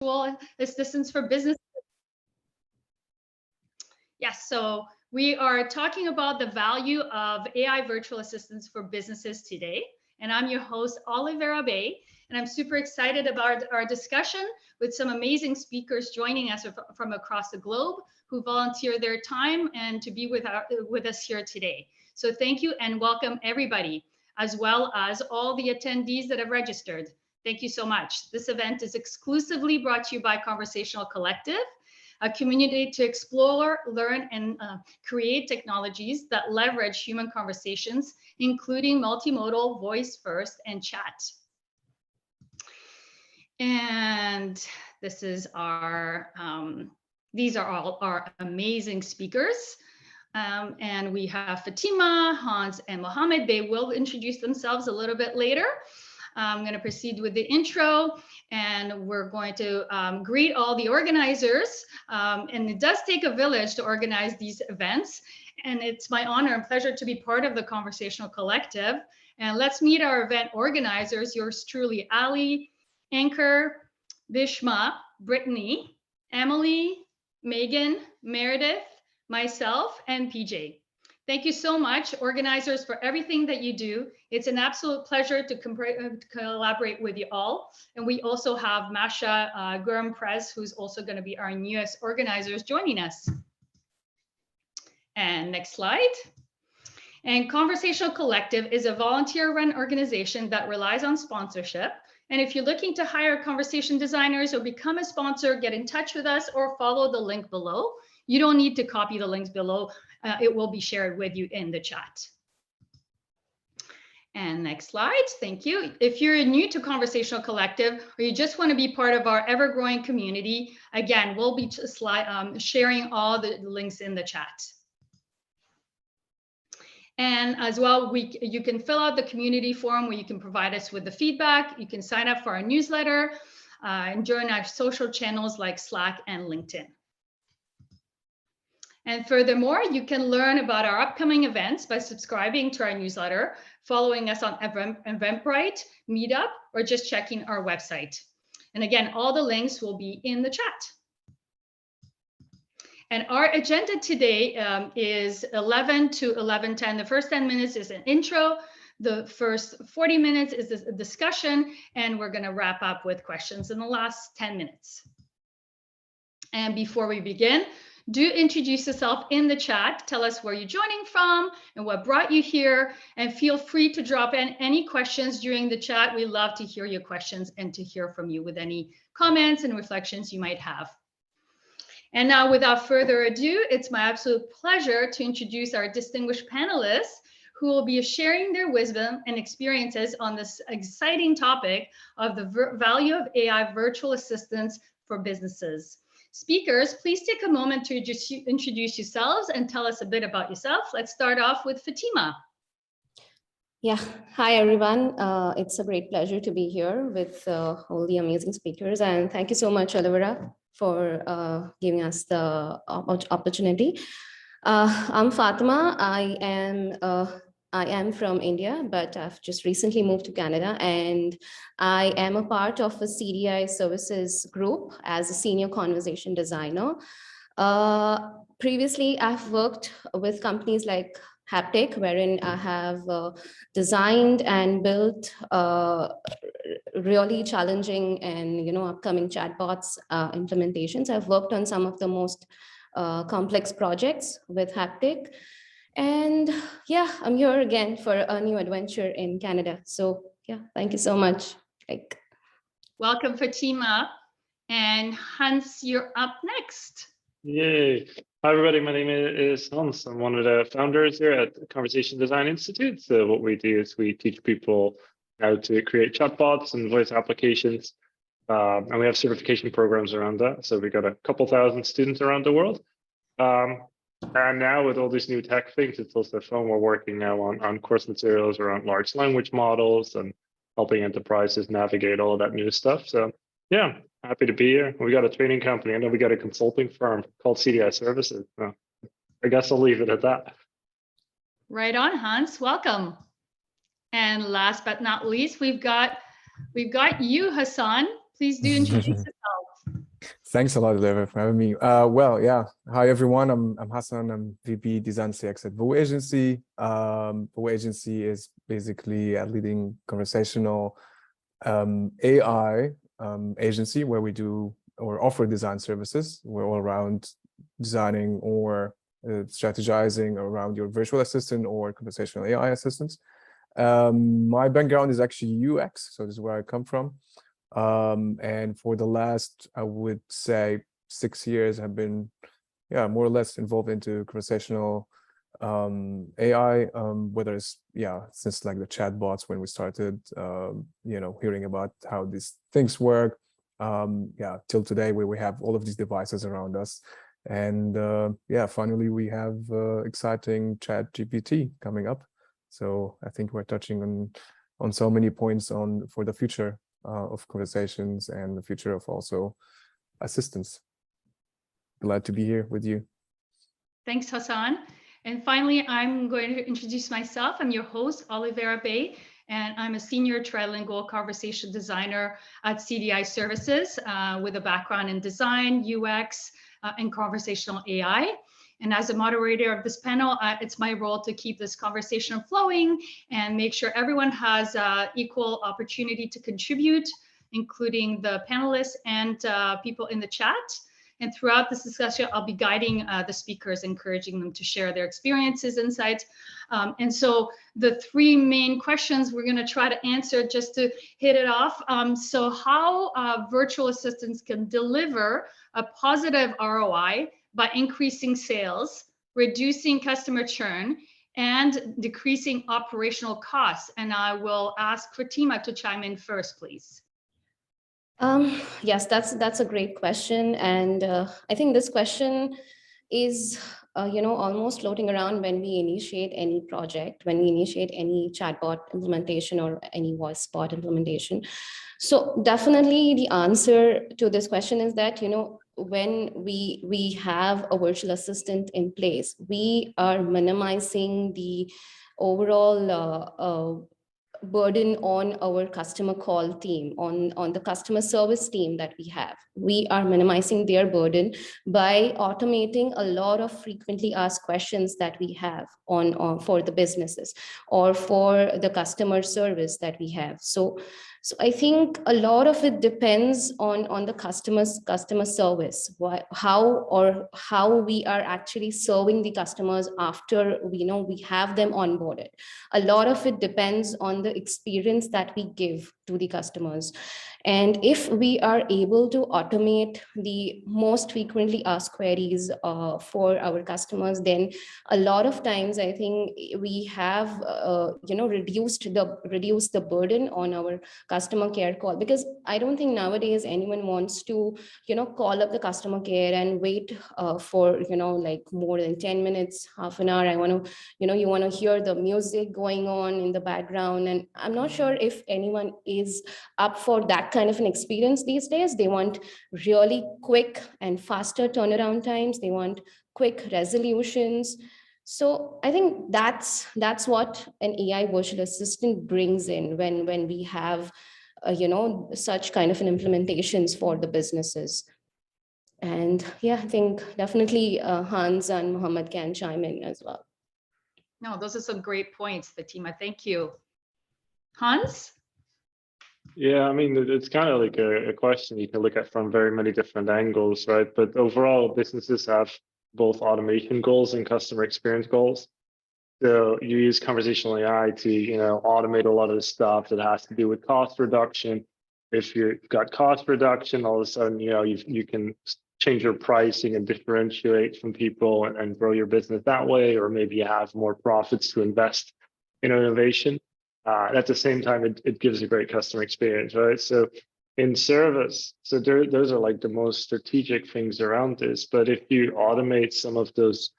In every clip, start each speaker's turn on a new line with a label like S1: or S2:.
S1: virtual assistants for business. Yes, so we are talking about the value of AI virtual assistants for businesses today. And I'm your host, Olivera Bay, and I'm super excited about our discussion with some amazing speakers joining us from across the globe who volunteer their time and to be with us here today. So thank you and welcome everybody, as well as all the attendees that have registered. Thank you so much. This event is exclusively brought to you by Conversational Collective, a community to explore, learn, and create technologies that leverage human conversations, including multimodal, voice first, and chat. And this is our, these are all our amazing speakers. And we have Fatema, Hans, and Mohamed. They will introduce themselves a little bit later. I'm going to proceed with the intro, and we're going to greet all the organizers. And it does take a village to organize these events. And it's my honor and pleasure to be part of the Conversational Collective. And let's meet our event organizers. Yours truly, Ali, Anchor, Bishma, Brittany, Emily, Megan, Meredith, myself, and PJ. Thank you so much, organizers, for everything that you do. It's an absolute pleasure to collaborate with you all. And we also have Masha Guram-Prez, who's also going to be our newest organizers joining us. And next slide. And Conversational Collective is a volunteer-run organization that relies on sponsorship. And if you're looking to hire conversation designers or become a sponsor, get in touch with us or follow the link below. You don't need to copy the links below. It will be shared with you in the chat. And next slide, thank you. If you're new to Conversational Collective or you just want to be part of our ever-growing community, again, we'll be sharing all the links in the chat. And as well, you can fill out the community forum where you can provide us with the feedback. You can sign up for our newsletter and join our social channels like Slack and LinkedIn. And furthermore, you can learn about our upcoming events by subscribing to our newsletter, following us on Eventbrite, Meetup, or just checking our website. And again, all the links will be in the chat. And our agenda today is 11 to 11:10. The first 10 minutes is an intro. The first 40 minutes is a discussion, and we're going to wrap up with questions in the last 10 minutes. And before we begin, do introduce yourself in the chat. Tell us where you're joining from and what brought you here. And feel free to drop in any questions during the chat. We love to hear your questions and to hear from you with any comments and reflections you might have. And now, without further ado, it's my absolute pleasure to introduce our distinguished panelists who will be sharing their wisdom and experiences on this exciting topic of the value of AI virtual assistants for businesses. Speakers, please take a moment to just introduce yourselves and tell us a bit about yourself. Let's start off with Fatema.
S2: Yeah, hi everyone. It's a great pleasure to be here with all the amazing speakers, and thank you so much, Olivera, for giving us the opportunity. I'm Fatema. I am from India, but I've just recently moved to Canada, and I am a part of a CDI Services group as a senior conversation designer. Previously, I've worked with companies like Haptic, wherein I have designed and built really challenging and upcoming chatbots implementations. I've worked on some of the most complex projects with Haptic. And yeah, I'm here again for a new adventure in Canada. So yeah, thank you so much.
S1: Welcome, Fatema. And Hans, you're up next.
S3: Yay. Hi, everybody. My name is Hans. I'm one of the founders here at the Conversation Design Institute. So what we do is we teach people how to create chatbots and voice applications. And we have certification programs around that. So we got a couple thousand students around the world. And now with all these new tech things, it's also fun. We're working now on course materials around large language models and helping enterprises navigate all of that new stuff. So yeah, happy to be here. We got a training company. I know we got a consulting firm called CDI Services. So I guess I'll leave it at that.
S1: Right on, Hans. Welcome. And last but not least, we've got you, Hassan. Please do introduce yourself.
S4: Thanks a lot, Oliver, for having me. Well, yeah. Hi, everyone. I'm Hassan. I'm VP Design CX at VUI.agency. VUI.agency is basically a leading conversational AI agency where we do or offer design services. We're all around designing or strategizing around your virtual assistant or conversational AI assistants. My background is actually UX, so this is where I come from. And for the last, I would say, 6 years, I've been, more or less involved into conversational AI, whether it's, since like the chatbots when we started, hearing about how these things work, till today where we have all of these devices around us. And finally, we have exciting Chat GPT coming up. So I think we're touching on so many points for the future of conversations and the future of also assistance. Glad to be here with you.
S1: Thanks, Hassan. And finally, I'm going to introduce myself. I'm your host, Olivera Bay, and I'm a senior trilingual conversation designer at CDI Services with a background in design, UX, and conversational AI. And as a moderator of this panel, it's my role to keep this conversation flowing and make sure everyone has equal opportunity to contribute, including the panelists and people in the chat. And throughout this discussion, I'll be guiding the speakers, encouraging them to share their experiences, insights. And so the three main questions we're going to try to answer just to hit it off. So how virtual assistants can deliver a positive ROI by increasing sales, reducing customer churn, and decreasing operational costs. And I will ask Fatema to chime in first, please.
S2: Yes, that's a great question. And I think this question is, almost floating around when we initiate any project, when we initiate any chatbot implementation or any voice bot implementation. So definitely the answer to this question is that, when we have a virtual assistant in place, we are minimizing the overall burden on our customer call team, on the customer service team that we have. We are minimizing their burden by automating a lot of frequently asked questions that we have on for the businesses or for the customer service that we have. So I think a lot of it depends on the customer service, how we are actually serving the customers after we have them onboarded. A lot of it depends on the experience that we give to the customers. And if we are able to automate the most frequently asked queries for our customers, then a lot of times I think we have reduced the burden on our customer care call, because I don't think nowadays anyone wants to call up the customer care and wait for like more than 10 minutes, half an hour. You want to hear the music going on in the background, and I'm not sure if anyone is up for that kind of an experience these days. They want really quick and faster turnaround times. They want quick resolutions. So I think that's what an AI virtual assistant brings in when we have such kind of an implementations for the businesses. And I think definitely Hans and Mohammed can chime in as well.
S1: No, those are some great points, Fatema. Thank you. Hans?
S3: Yeah, I mean, it's kind of like a question you can look at from very many different angles, right? But overall, businesses have both automation goals and customer experience goals. So you use conversational AI to, automate a lot of the stuff that has to do with cost reduction. If you've got cost reduction, all of a sudden, you can change your pricing and differentiate from people and grow your business that way, or maybe you have more profits to invest in innovation. At the same time, it gives a great customer experience, right? So in service, so those are like the most strategic things around this. But if you automate some of those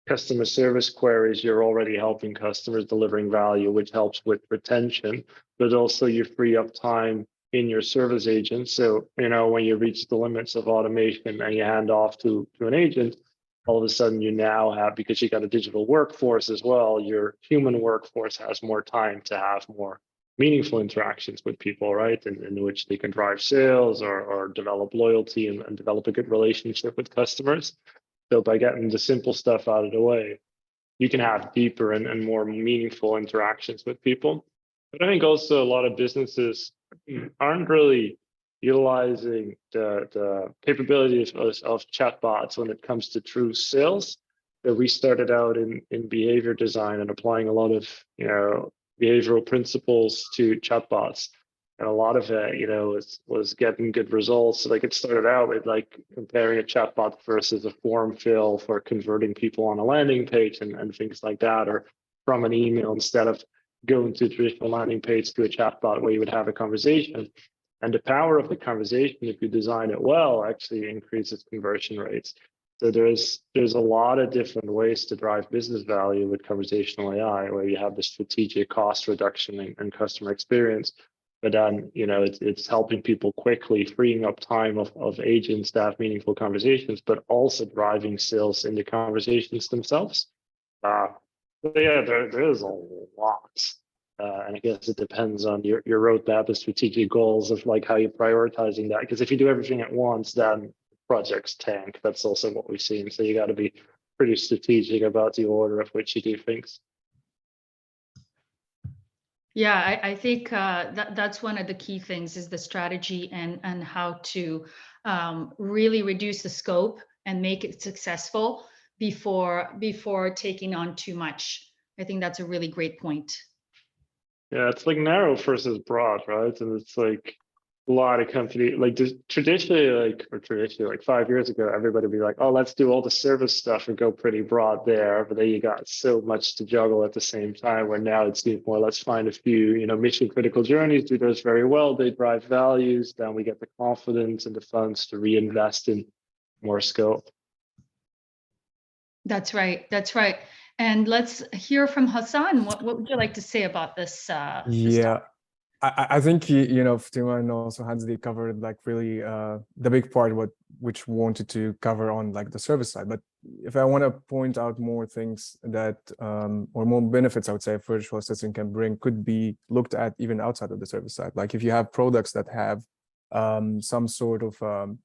S3: customer service queries, you're already helping customers, delivering value, which helps with retention, but also you free up time in your service agent. So, when you reach the limits of automation and you hand off to an agent, all of a sudden you now have, because you got a digital workforce as well, your human workforce has more time to have more meaningful interactions with people, right? In which they can drive sales or develop loyalty and develop a good relationship with customers. So by getting the simple stuff out of the way, you can have deeper and more meaningful interactions with people. But I think also a lot of businesses aren't really utilizing the capabilities of chatbots when it comes to true sales. That we started out in behavior design and applying a lot of behavioral principles to chatbots, and a lot of it was getting good results. Like it started out with like comparing a chatbot versus a form fill for converting people on a landing page and things like that, or from an email instead of going to a traditional landing page to a chatbot where you would have a conversation. And the power of the conversation, if you design it well, actually increases conversion rates. So there's a lot of different ways to drive business value with conversational AI, where you have the strategic cost reduction and customer experience, but then it's helping people quickly, freeing up time of agents to have meaningful conversations, but also driving sales in the conversations themselves. So yeah, there is a lot. And I guess it depends on your roadmap and strategic goals of like how you're prioritizing that. Because if you do everything at once, then projects tank. That's also what we've seen. So you got to be pretty strategic about the order of which you do things.
S1: Yeah, I think that's one of the key things is the strategy and how to really reduce the scope and make it successful before taking on too much. I think that's a really great point.
S3: Yeah, it's like narrow versus broad, right? And it's like a lot of companies, like traditionally 5 years ago, everybody would be like, oh, let's do all the service stuff and go pretty broad there. But then you got so much to juggle at the same time, where now it's more, let's find a few, mission critical journeys, do those very well, they drive values, then we get the confidence and the funds to reinvest in more scope.
S1: That's right. That's right. And let's hear from Hassan. What would you like to say about this?
S4: Yeah, I think Fatema and also Hans, they covered like really the big part which wanted to cover on like the service side. But if I want to point out more things that or more benefits, I would say virtual assistant could be looked at even outside of the service side. Like if you have products that have some sort of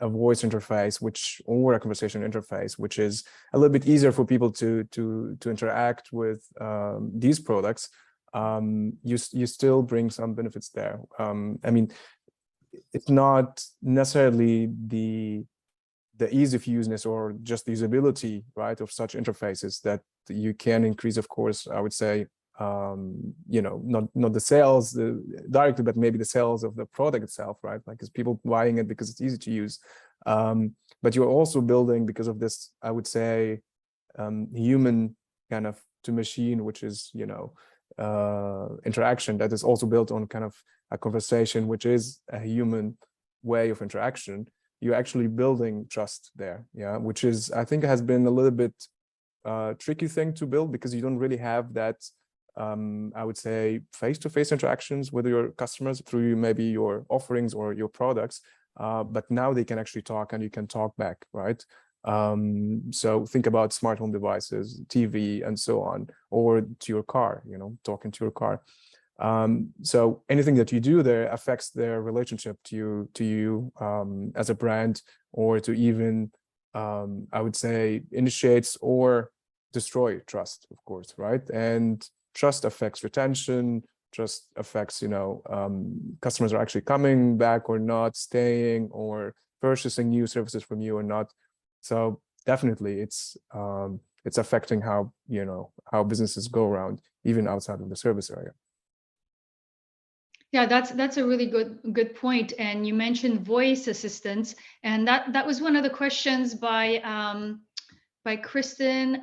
S4: a voice interface, or a conversation interface, which is a little bit easier for people to interact with these products. You still bring some benefits there. I mean, it's not necessarily the ease of useness or just the usability, right, of such interfaces that you can increase, of course, I would say, not the sales directly, but maybe the sales of the product itself, right? Like, because people buying it because it's easy to use. But you're also building, because of this, I would say, human kind of to machine, which is, interaction that is also built on kind of a conversation, which is a human way of interaction. You're actually building trust there, yeah, which is, I think, has been a little bit tricky thing to build, because you don't really have that, I would say, face-to-face interactions with your customers through maybe your offerings or your products, but now they can actually talk and you can talk back, right? So think about smart home devices, TV, and so on, or to your car, talking to your car. So anything that you do there affects their relationship to you as a brand, or to even, I would say, initiates or destroy trust, of course, right? And trust affects retention. Trust affects, customers are actually coming back or not, staying or purchasing new services from you or not. So definitely, it's affecting how businesses go around, even outside of the service area.
S1: Yeah, that's a really good point. And you mentioned voice assistants, and that was one of the questions by Kristen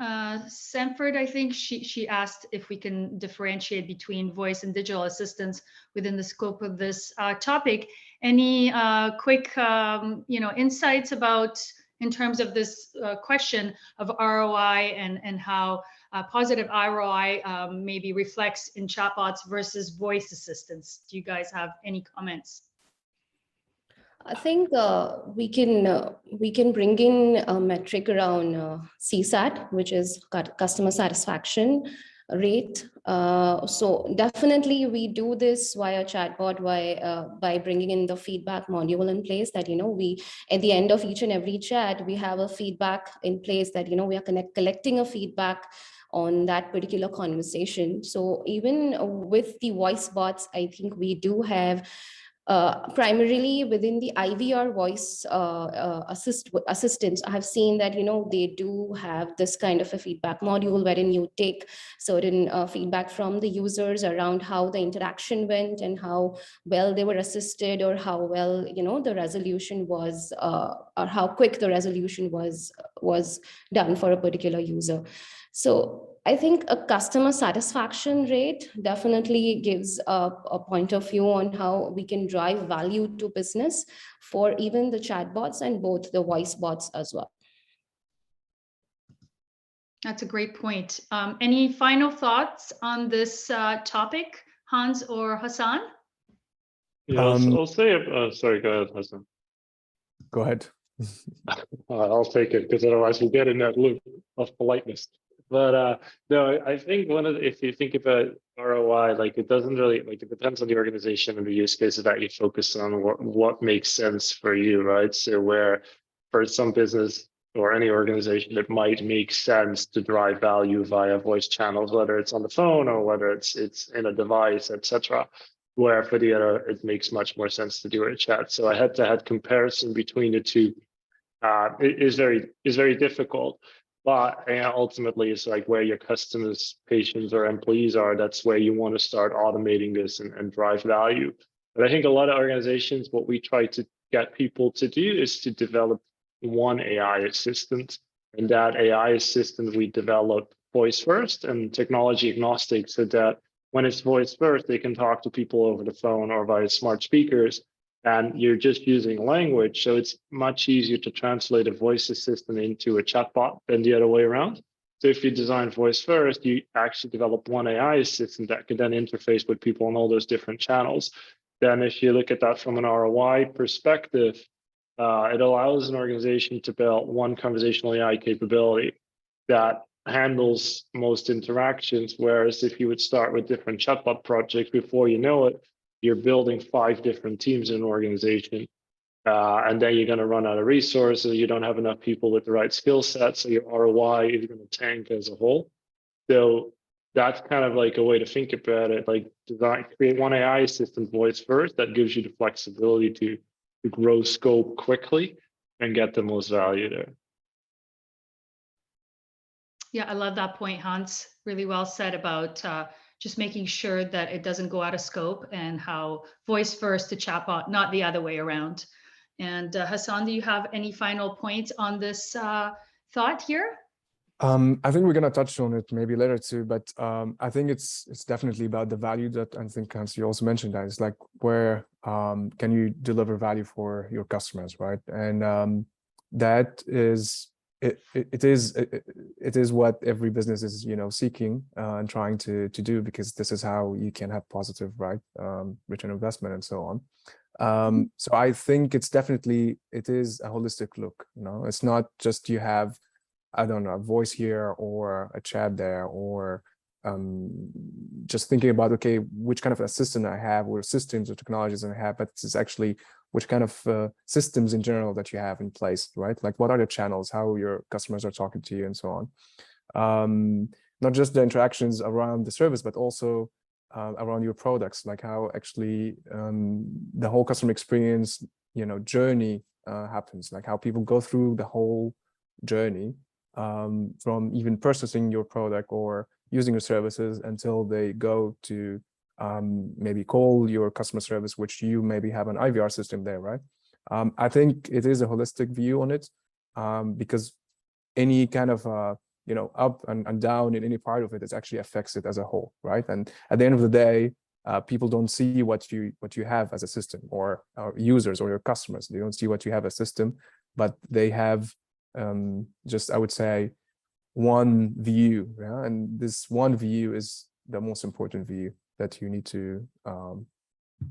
S1: Sanford. I think she asked if we can differentiate between voice and digital assistants within the scope of this topic. Any quick insights about, in terms of this question of ROI and how positive ROI maybe reflects in chatbots versus voice assistants? Do you guys have any comments?
S2: I think we can bring in a metric around CSAT, which is customer satisfaction, rate. So definitely we do this via chatbot by bringing in the feedback module in place that, we at the end of each and every chat, we have a feedback in place that, we are collecting a feedback on that particular conversation. So even with the voice bots, I think we do have primarily within the IVR voice assistants, I have seen that, they do have this kind of a feedback module wherein you take certain feedback from the users around how the interaction went and how well they were assisted, or how well, the resolution was, or how quick the resolution was done for a particular user. So I think a customer satisfaction rate definitely gives a point of view on how we can drive value to business for even the chatbots and both the voice bots as well.
S1: That's a great point. Any final thoughts on this topic, Hans or Hassan?
S3: Yeah, I'll say, sorry, go ahead, Hassan.
S4: Go ahead.
S3: I'll take it, because otherwise we get in that loop of politeness. But no, I think if you think about ROI, like it doesn't really, like it depends on the organization and the use cases that you focus on, what makes sense for you, right? So where for some business or any organization, it might make sense to drive value via voice channels, whether it's on the phone or whether it's in a device, etc. Where for the other, it makes much more sense to do a chat. So a head-to-head comparison between the two is very difficult. But ultimately, it's like where your customers, patients, or employees are, that's where you want to start automating this and drive value. But I think a lot of organizations, what we try to get people to do is to develop one AI assistant. And that AI assistant, we develop voice first and technology agnostic, so that when it's voice first, they can talk to people over the phone or via smart speakers. And you're just using language, so it's much easier to translate a voice assistant into a chatbot than the other way around. So if you design voice first, you actually develop one AI assistant that can then interface with people on all those different channels. Then if you look at that from an ROI perspective, it allows an organization to build one conversational AI capability that handles most interactions, whereas if you would start with different chatbot projects, before you know it, you're building 5 different teams in an organization, and then you're going to run out of resources. You don't have enough people with the right skill set, so your ROI is going to tank as a whole. So that's kind of like a way to think about it, like create one AI assistant voice first that gives you the flexibility to grow scope quickly and get the most value there.
S1: Yeah, I love that point, Hans. Really well said about just making sure that it doesn't go out of scope, and how voice first to chatbot, not the other way around. And Hassan, do you have any final points on this thought here?
S4: I think we're gonna touch on it maybe later too, but I think it's definitely about the value that I think, Hans, you also mentioned that it's like where can you deliver value for your customers, right? And that is it is what every business is, seeking and trying to do, because this is how you can have positive, right, return on investment and so on. So I think it is a holistic look. It's not just you have, I don't know, a voice here or a chat there, or just thinking about, okay, which kind of assistant I have, or systems or technologies I have, but it's actually which kind of systems in general that you have in place, right? Like what are the channels, how your customers are talking to you and so on. Not just the interactions around the service, but also around your products, like how actually the whole customer experience, journey happens, like how people go through the whole journey from even purchasing your product or using your services until they go to maybe call your customer service, which you maybe have an IVR system there, right? I think it is a holistic view on it, because any kind of up and down in any part of it actually affects it as a whole, right? And at the end of the day, people don't see what you have as a system, or users or your customers. They don't see what you have as a system, but they have just, I would say, one view, yeah? And this one view is the most important view that you need to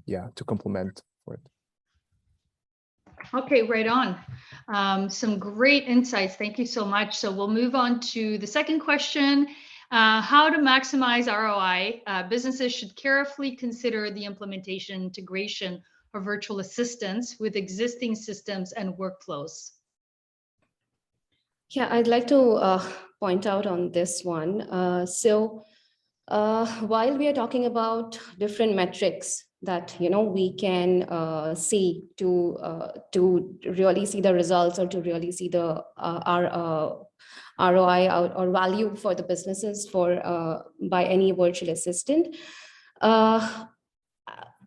S4: to complement for it.
S1: Okay, right on. Some great insights. Thank you so much. So we'll move on to the second question. How to maximize ROI. Businesses should carefully consider the implementation integration of virtual assistants with existing systems and workflows.
S2: Yeah, I'd like to point out on this one. While we are talking about different metrics that we can see to really see the results or to really see the our ROI or value for the businesses for by any virtual assistant.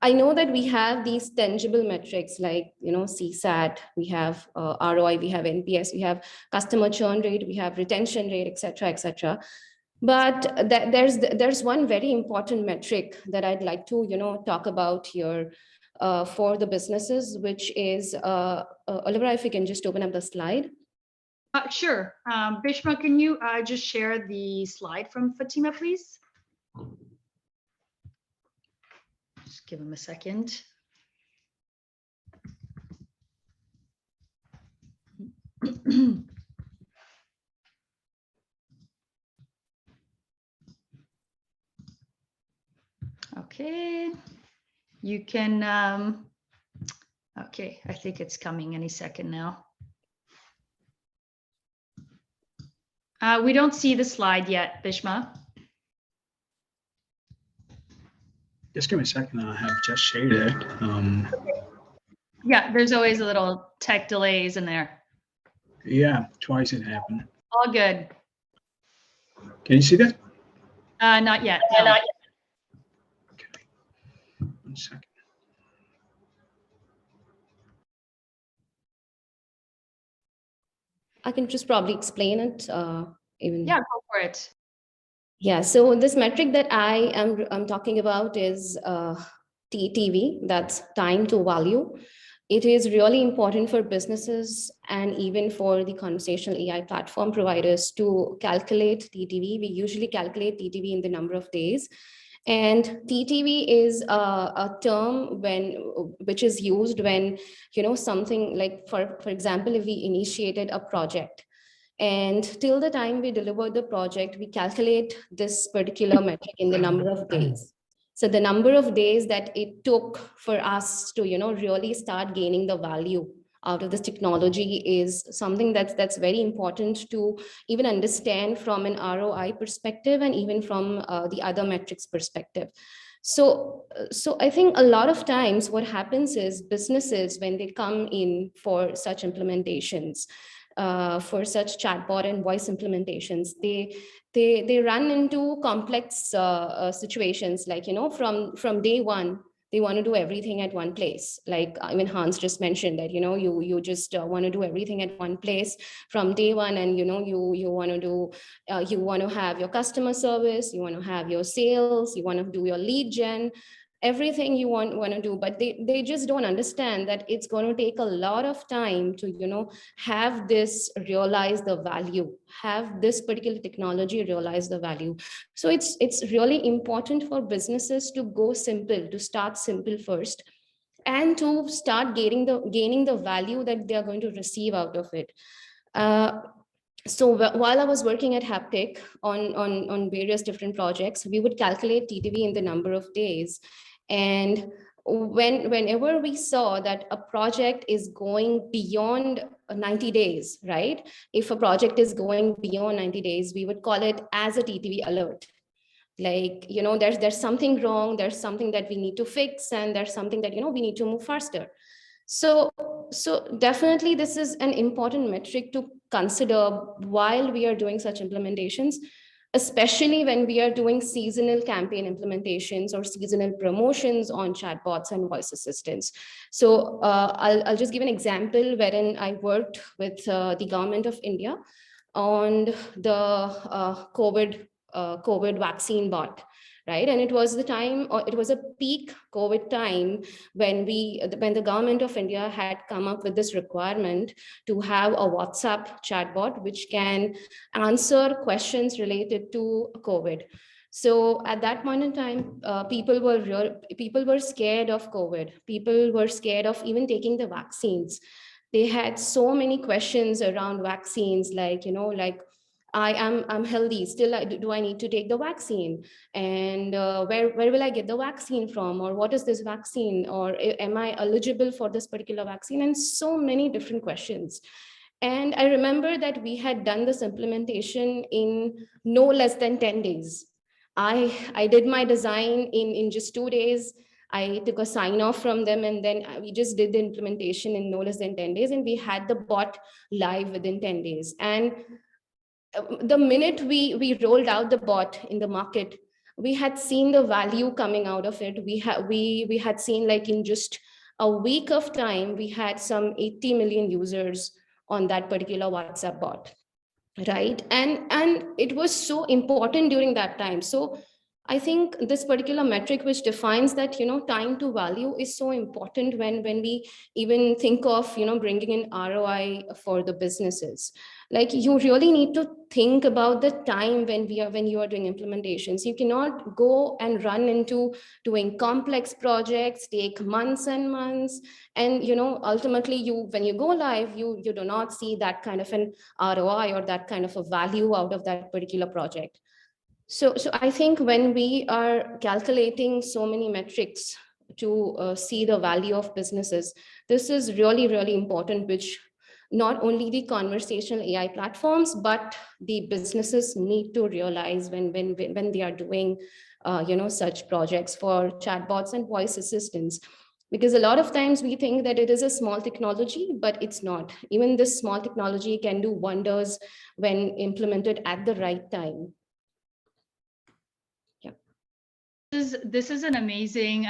S2: I know that we have these tangible metrics like CSAT, we have ROI, we have NPS, we have customer churn rate, we have retention rate, etc., etc. But there's one very important metric that I'd like to talk about here for the businesses, which is Olivera, if you can just open up the slide.
S1: Sure. Bishma, can you just share the slide from Fatema, please? Just give him a second. Okay, you can, okay, I think it's coming any second now. We don't see the slide yet, Bishma.
S5: Just give me a second, I have just shared it.
S1: Yeah, there's always a little tech delays in there.
S5: Yeah, twice it happened.
S1: All good.
S5: Can you see that?
S1: Not yet. No.
S5: Not yet. Okay. 1 second.
S2: I can just probably explain it even.
S1: Yeah, go for it.
S2: Yeah, so this metric that I'm talking about is TTV, that's time to value. It is really important for businesses and even for the conversational AI platform providers to calculate TTV. We usually calculate TTV in the number of days. And TTV is a term which is used when, something like, for example, if we initiated a project, and till the time we deliver the project, we calculate this particular metric in the number of days. So the number of days that it took for us to, really start gaining the value out of this technology is something that's very important to even understand from an ROI perspective and even from the other metrics perspective. So I think a lot of times what happens is businesses, when they come in for such implementations, for such chatbot and voice implementations, they run into complex situations, like from day one they want to do everything at one place. Like even Hans just mentioned that you just want to do everything at one place from day one, and you want to do you want to have your customer service, you want to have your sales, you want to do your lead gen, everything you want to do, but they just don't understand that it's going to take a lot of time to have this realize the value, have this particular technology realize the value. So it's really important for businesses to go simple, to start simple first, and to start gaining the value that they are going to receive out of it. So while I was working at Haptic on various different projects, we would calculate TTV in the number of days. And whenever we saw that a project is going beyond 90 days, right? If a project is going beyond 90 days, we would call it as a TTV alert. Like, there's something wrong, there's something that we need to fix, and there's something that, we need to move faster. So definitely this is an important metric to consider while we are doing such implementations, especially when we are doing seasonal campaign implementations or seasonal promotions on chatbots and voice assistants. So I'll just give an example wherein I worked with the government of India on the COVID vaccine bot, right? And it was the time, or it was a peak COVID time when the government of India had come up with this requirement to have a WhatsApp chatbot which can answer questions related to COVID. So at that point in time, people were scared of COVID. People were scared of even taking the vaccines. They had so many questions around vaccines, like I'm healthy. Still, do I need to take the vaccine? And where will I get the vaccine from? Or what is this vaccine? Or am I eligible for this particular vaccine? And so many different questions. And I remember that we had done this implementation in no less than 10 days. I did my design in just 2 days. I took a sign off from them, and then we just did the implementation in no less than 10 days. And we had the bot live within 10 days. And the minute we rolled out the bot in the market, we had seen the value coming out of it. We had seen, like, in just a week of time, we had some 80 million users on that particular WhatsApp bot, right? And it was so important during that time. So I think this particular metric, which defines that, time to value, is so important when we even think of, bringing in ROI for the businesses. Like, you really need to think about the time when you are doing implementations. You cannot go and run into doing complex projects, take months and months, and ultimately when you go live, you do not see that kind of an ROI or that kind of a value out of that particular project. So I think when we are calculating so many metrics to see the value of businesses, this is really, really important, which not only the conversational AI platforms, but the businesses need to realize when they are doing such projects for chatbots and voice assistants. Because a lot of times we think that it is a small technology, but it's not. Even this small technology can do wonders when implemented at the right time.
S1: This is an amazing,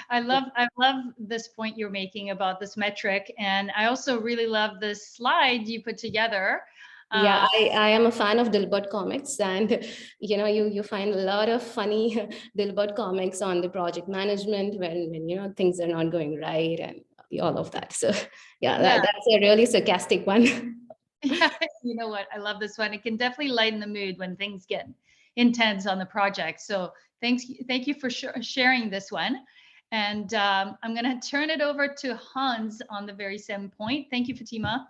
S1: I love this point you're making about this metric. And I also really love this slide you put together.
S2: Yeah, I am a fan of Dilbert comics, and you find a lot of funny Dilbert comics on the project management when things are not going right and all of that. So yeah, that's a really sarcastic one.
S1: Yeah, you know what? I love this one. It can definitely lighten the mood when things get intense on the project. So thank you for sharing this one. And I'm going to turn it over to Hans on the very same point. Thank you, Fatema.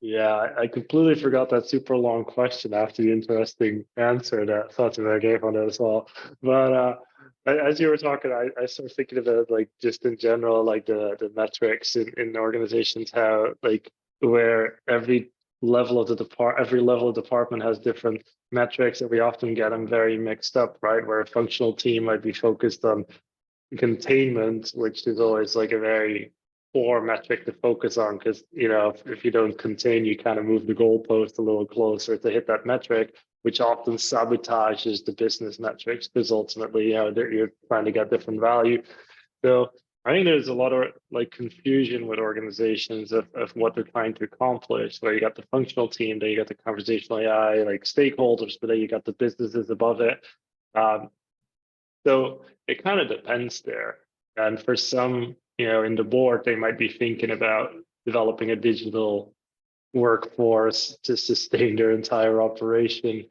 S3: Yeah, I completely forgot that super long question after the interesting answer that Fatema gave on it as well. But as you were talking, I started thinking about, like, just in general, like the metrics in organizations, how, like, where every level of department has different metrics, and we often get them very mixed up, right? Where a functional team might be focused on containment, which is always like a very poor metric to focus on, because if you don't contain, you kind of move the goalpost a little closer to hit that metric, which often sabotages the business metrics, because ultimately you're trying to get different value. So I think there's a lot of, like, confusion with organizations of what they're trying to accomplish, where you got the functional team, then you got the conversational AI, like, stakeholders, but then you got the businesses above it. So it kind of depends there. And for some, in the board, they might be thinking about developing a digital workforce to sustain their entire operation,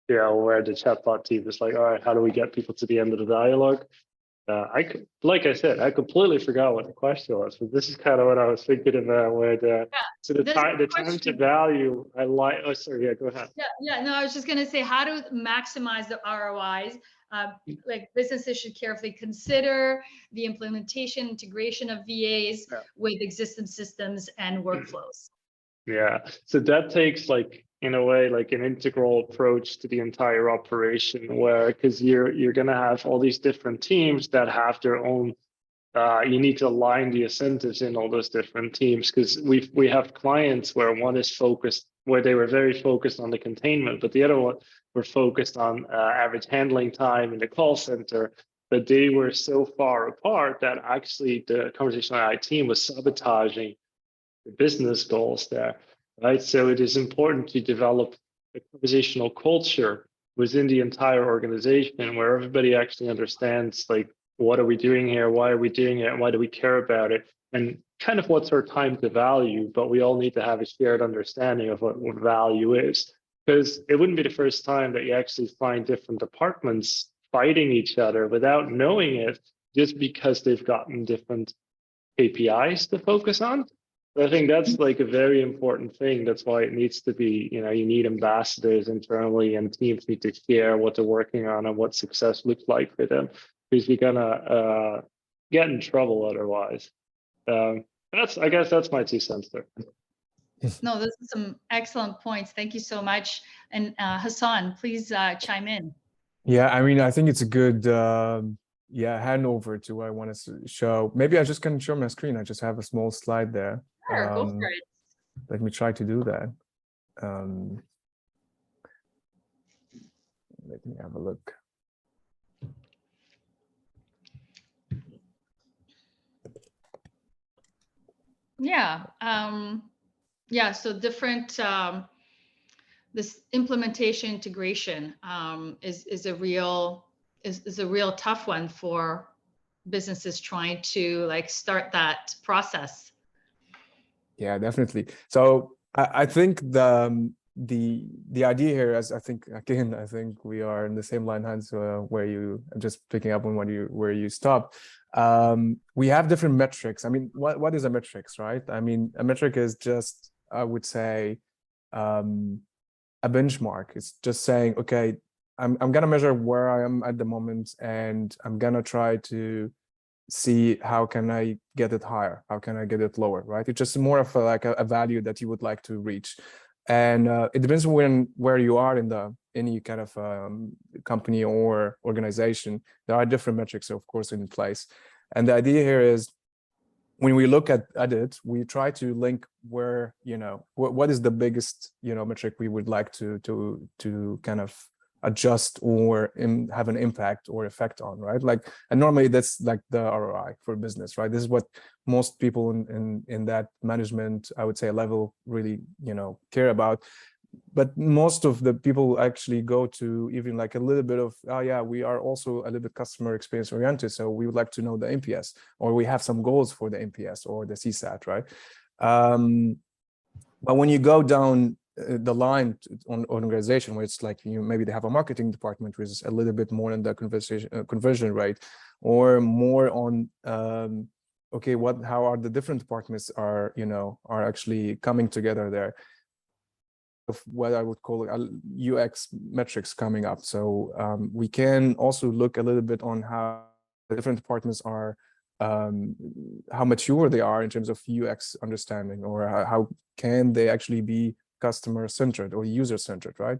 S3: where the chatbot team is like, all right, how do we get people to the end of the dialogue? Like I said, I completely forgot what the question was, but this is kind of what I was thinking about. So the time to value, I like. Oh, sorry, yeah, go ahead.
S1: Yeah. No, I was just going to say, how to maximize the ROIs. Like, businesses should carefully consider the implementation, integration of VAs with existing systems and workflows.
S3: Yeah, so that takes, like, in a way, like an integral approach to the entire operation, where, because you're going to have all these different teams that have their own. You need to align the incentives in all those different teams, because we have clients where one is focused, where they were very focused on the containment, but the other one were focused on average handling time in the call center. But they were so far apart that actually the conversational AI team was sabotaging the business goals there, right? So it is important to develop a conversational culture within the entire organization, where everybody actually understands, like, what are we doing here? Why are we doing it? Why do we care about it? And kind of what's our time to value, but we all need to have a shared understanding of what value is, because it wouldn't be the first time that you actually find different departments fighting each other without knowing it, just because they've gotten different KPIs to focus on. I think that's like a very important thing. That's why it needs to be, you need ambassadors internally, and teams need to share what they're working on and what success looks like for them, because you're gonna get in trouble otherwise. I guess that's my 2 cents there.
S1: No, those are some excellent points. Thank you so much. And Hassan, please chime in.
S4: Yeah, I mean, I think it's a good handover to what I want to show. Maybe I just can show my screen. I just have a small slide there.
S1: Sure, go for it.
S4: Let me try to do that. Let me have a look.
S1: Yeah. Yeah. So different. This implementation integration is a real tough one for businesses trying to like start that process.
S4: Yeah, definitely. So I think the idea here is, I think we are in the same line, Hans, where I'm just picking up on where you stopped. We have different metrics. I mean, what is a metrics, right? I mean, a metric is just, I would say, a benchmark. It's just saying, okay, I'm gonna measure where I am at the moment, and I'm gonna try to see how can I get it higher, how can I get it lower, right? It's just more of a value that you would like to reach, and it depends on where you are in any kind of company or organization. There are different metrics, of course, in place, and the idea here is, when we look at it, we try to link where, what is the biggest, metric we would like to kind of adjust or have an impact or effect on, right? Like, and normally that's like the ROI for business, right? This is what most people in that management, I would say, level really, care about. But most of the people actually go to even like a little bit of, oh yeah, we are also a little bit customer experience oriented, so we would like to know the NPS, or we have some goals for the NPS or the CSAT, right? But when you go down the line on organization, where it's like, maybe they have a marketing department, which is a little bit more in the conversion rate, or more on okay, how are the different departments are actually coming together there, of what I would call UX metrics coming up. So we can also look a little bit on how the different departments are, how mature they are in terms of UX understanding, or how can they actually be customer-centered or user-centered, right?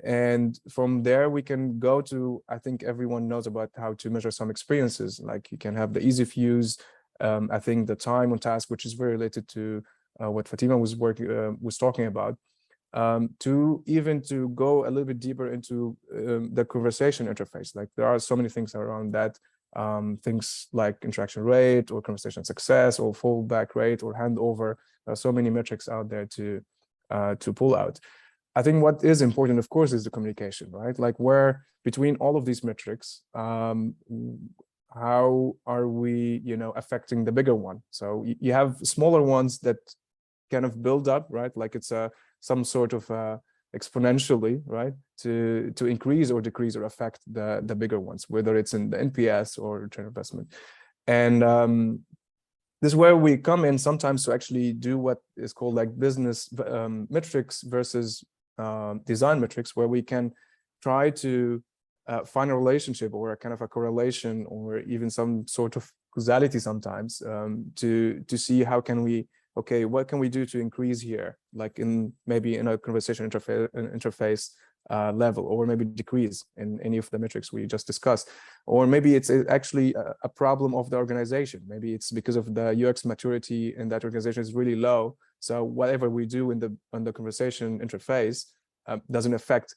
S4: And from there, we can go to, I think everyone knows about how to measure some experiences. Like, you can have the ease of use, I think the time on task, which is very related to what Fatema was talking about, to go a little bit deeper into the conversation interface. Like, there are so many things around that, things like interaction rate or conversation success or fallback rate or handover. There are so many metrics out there to pull out. I think what is important, of course, is the communication, right? Like, where between all of these metrics, how are we, affecting the bigger one? So you have smaller ones that kind of build up, right? Like, it's some sort of exponentially, right, to increase or decrease or affect the bigger ones, whether it's in the NPS or return on investment. And this is where we come in sometimes to actually do what is called like business metrics versus design metrics, where we can try to find a relationship or a kind of a correlation, or even some sort of causality sometimes, to see how can we, okay, what can we do to increase here, like maybe in a conversation interface level, or maybe decrease in any of the metrics we just discussed, or maybe it's actually a problem of the organization. Maybe it's because of the UX maturity in that organization is really low, so whatever we do on the conversation interface doesn't affect.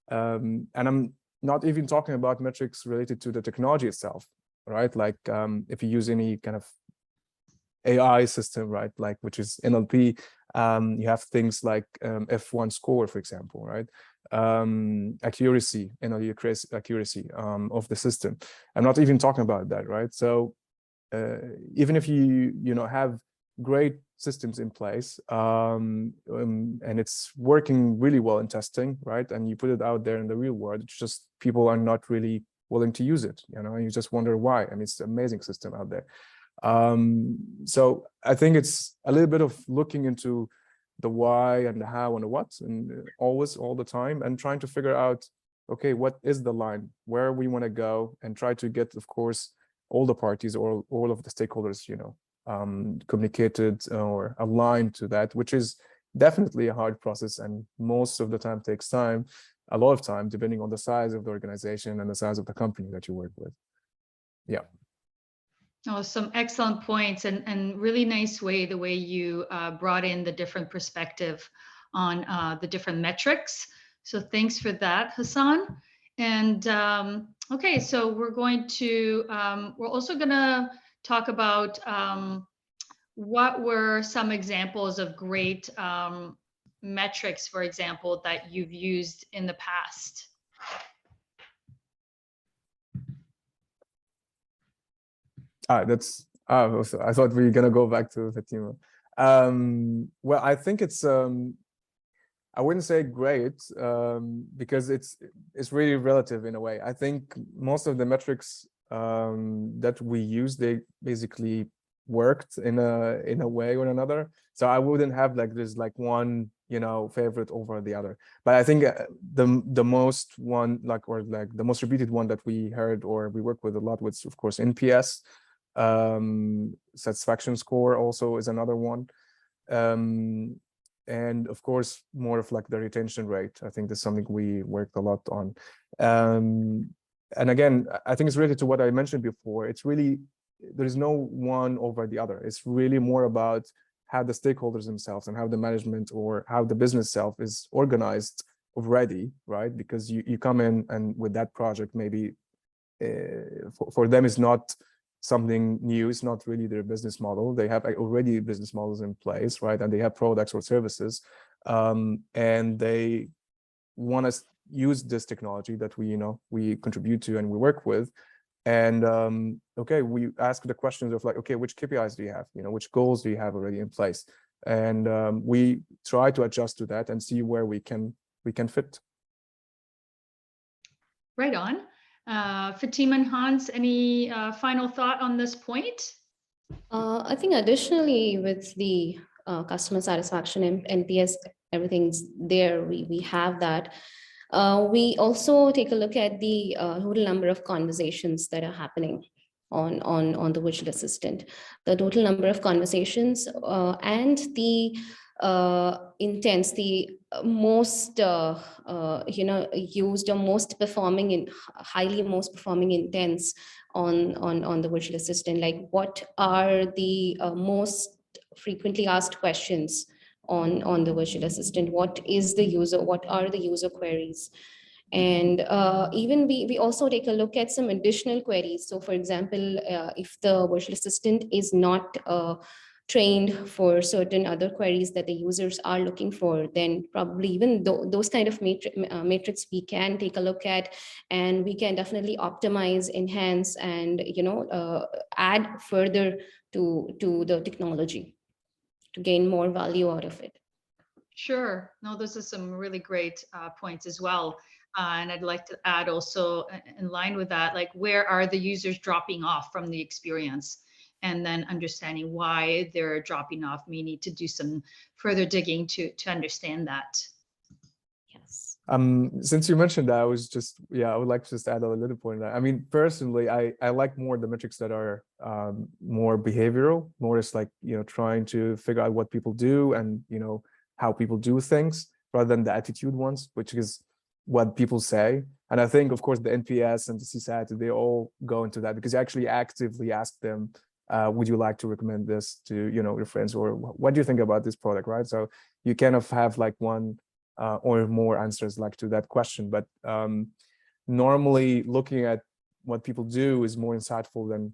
S4: And I'm not even talking about metrics related to the technology itself, right? Like, if you use any kind of AI system, right, like, which is NLP, you have things like F1 score, for example, right? Accuracy, NLP accuracy of the system. I'm not even talking about that, right? So even if you have great systems in place, and it's working really well in testing, right, and you put it out there in the real world, it's just people are not really willing to use it, and you just wonder why. I mean, it's an amazing system out there. So I think it's a little bit of looking into the why and the how and the what, and always, all the time, and trying to figure out, okay, what is the line, where we want to go, and try to get, of course, all the parties or all of the stakeholders, communicated or aligned to that, which is definitely a hard process, and most of the time takes time, a lot of time, depending on the size of the organization and the size of the company that you work with. Yeah.
S1: Oh, some excellent points, and really nice way, the way you brought in the different perspective on the different metrics. So thanks for that, Hassan. And okay, so we're also gonna talk about what were some examples of great metrics, for example, that you've used in the past.
S4: I thought we were gonna go back to Fatima. Well, I think it's I wouldn't say great, because it's really relative in a way. I think most of the metrics that we use, they basically worked in a way or another. So I wouldn't have like this like one favorite over the other. But I think the most one the most repeated one that we heard or we work with a lot with, of course, NPS. Satisfaction score also is another one, and of course more of like the retention rate. I think that's something we worked a lot on, and again, I think it's related to what I mentioned before. It's really, there is no one over the other. It's really more about how the stakeholders themselves and how the management or how the business self is organized already, right? Because you come in and with that project, maybe for them is not something new. It's not really their business model. They have already business models in place, right? And they have products or services, and they want to use this technology that we contribute to and we work with. And okay, we ask the questions of like, okay, which KPIs do you have? Which goals do you have already in place? And we try to adjust to that and see where we can fit.
S1: Right on. Fatima and Hans, any final thought on this point?
S2: I think additionally with the customer satisfaction and NPS, everything's there. We have that. We also take a look at the total number of conversations that are happening on the virtual assistant, the total number of conversations, and the intents, the most used or most performing intents on the virtual assistant. Like, what are the most frequently asked questions on the virtual assistant? What are the user queries? And even we also take a look at some additional queries. So for example, if the virtual assistant is not trained for certain other queries that the users are looking for, then probably even those kind of matrix we can take a look at, and we can definitely optimize, enhance, and add further to the technology to gain more value out of it.
S1: Sure. No, those are some really great points as well. And I'd like to add also in line with that, like, where are the users dropping off from the experience? And then understanding why they're dropping off. We need to do some further digging to understand that.
S2: Yes.
S4: Since you mentioned that, I would like to just add a little point. I mean, personally, I like more the metrics that are more behavioral, more just like, trying to figure out what people do and, how people do things, rather than the attitude ones, which is what people say. And I think, of course, the NPS and the CSAT, they all go into that, because you actually actively ask them, would you like to recommend this to, your friends, or what do you think about this product, right? So you kind of have like one or more answers like to that question. But normally looking at what people do is more insightful than,